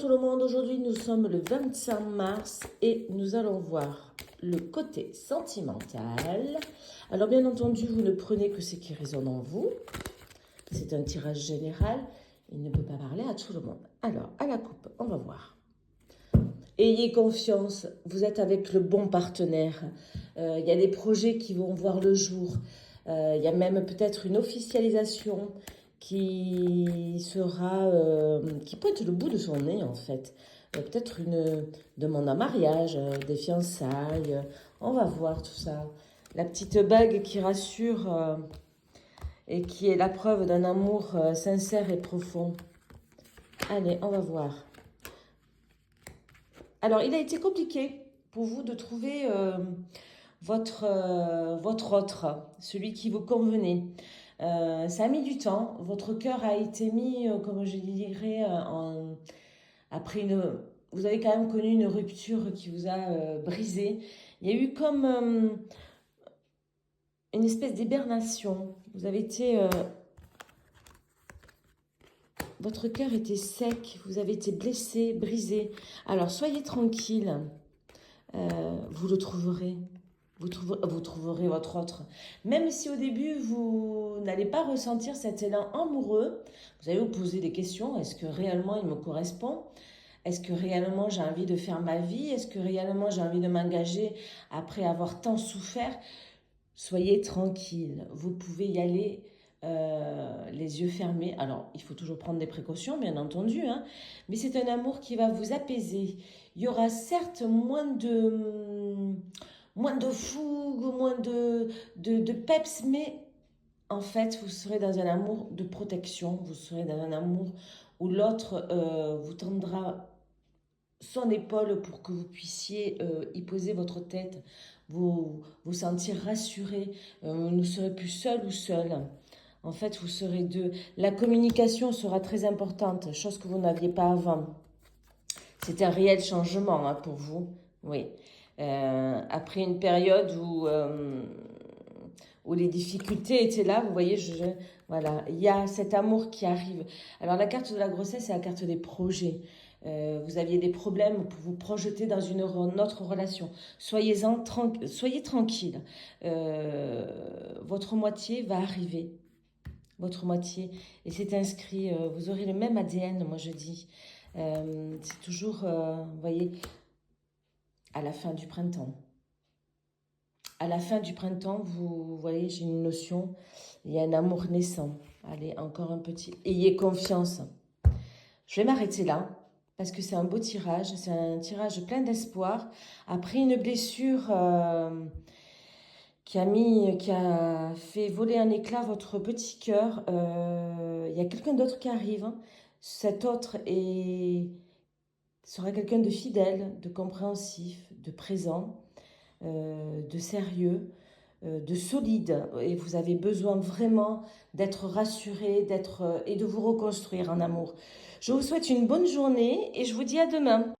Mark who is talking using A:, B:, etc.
A: tout le monde, aujourd'hui nous sommes le 25 mars et nous allons voir le côté sentimental. Alors bien entendu, vous ne prenez que ce qui résonne en vous. C'est un tirage général, il ne peut pas parler à tout le monde. Alors, à la coupe, on va voir. Ayez confiance, vous êtes avec le bon partenaire. Il y a des projets qui vont voir le jour. Il y a même peut-être une officialisation qui sera, qui pointe le bout de son nez en fait. Peut-être une demande en mariage, des fiançailles. On va voir tout ça. La petite bague qui rassure et qui est la preuve d'un amour sincère et profond. Allez, on va voir. Alors, il a été compliqué pour vous de trouver votre autre, celui qui vous convenait. Ça a mis du temps. Votre cœur a été mis, comme je dirais, après une... Vous avez quand même connu une rupture qui vous a brisé. Il y a eu comme une espèce d'hibernation. Vous avez été... votre cœur était sec, vous avez été blessé, brisé. Alors, soyez tranquille. Vous le trouverez. Vous trouverez votre autre. Même si au début, vous n'allez pas ressentir cet élan amoureux, vous allez vous poser des questions. Est-ce que réellement il me correspond? Est-ce que réellement j'ai envie de faire ma vie? Est-ce que réellement j'ai envie de m'engager après avoir tant souffert? Soyez tranquille. Vous pouvez y aller les yeux fermés. Alors, il faut toujours prendre des précautions, bien entendu, hein, mais c'est un amour qui va vous apaiser. Il y aura certes moins de fougue, moins de peps, mais en fait, vous serez dans un amour de protection, vous serez dans un amour où l'autre vous tendra son épaule pour que vous puissiez y poser votre tête, vous sentir rassuré, vous ne serez plus seul ou seul. En fait, vous serez deux. La communication sera très importante, chose que vous n'aviez pas avant. C'est un réel changement hein, pour vous, oui. Après une période où les difficultés étaient là, vous voyez, voilà, il y a cet amour qui arrive. Alors la carte de la grossesse, c'est la carte des projets. Vous aviez des problèmes pour vous projeter dans une autre relation. Soyez tranquille. Votre moitié va arriver. Votre moitié. Et c'est inscrit, vous aurez le même ADN, moi je dis. C'est toujours, vous voyez, à la fin du printemps. À la fin du printemps, vous voyez, j'ai une notion, il y a un amour naissant. Allez, encore un petit. Ayez confiance. Je vais m'arrêter là, parce que c'est un beau tirage, c'est un tirage plein d'espoir. Après une blessure qui a fait voler un éclat votre petit cœur, il y a quelqu'un d'autre qui arrive. Hein. Cet autre sera quelqu'un de fidèle, de compréhensif, de présent, de sérieux, de solide. Et vous avez besoin vraiment d'être rassuré, et de vous reconstruire en amour. Je vous souhaite une bonne journée et je vous dis à demain.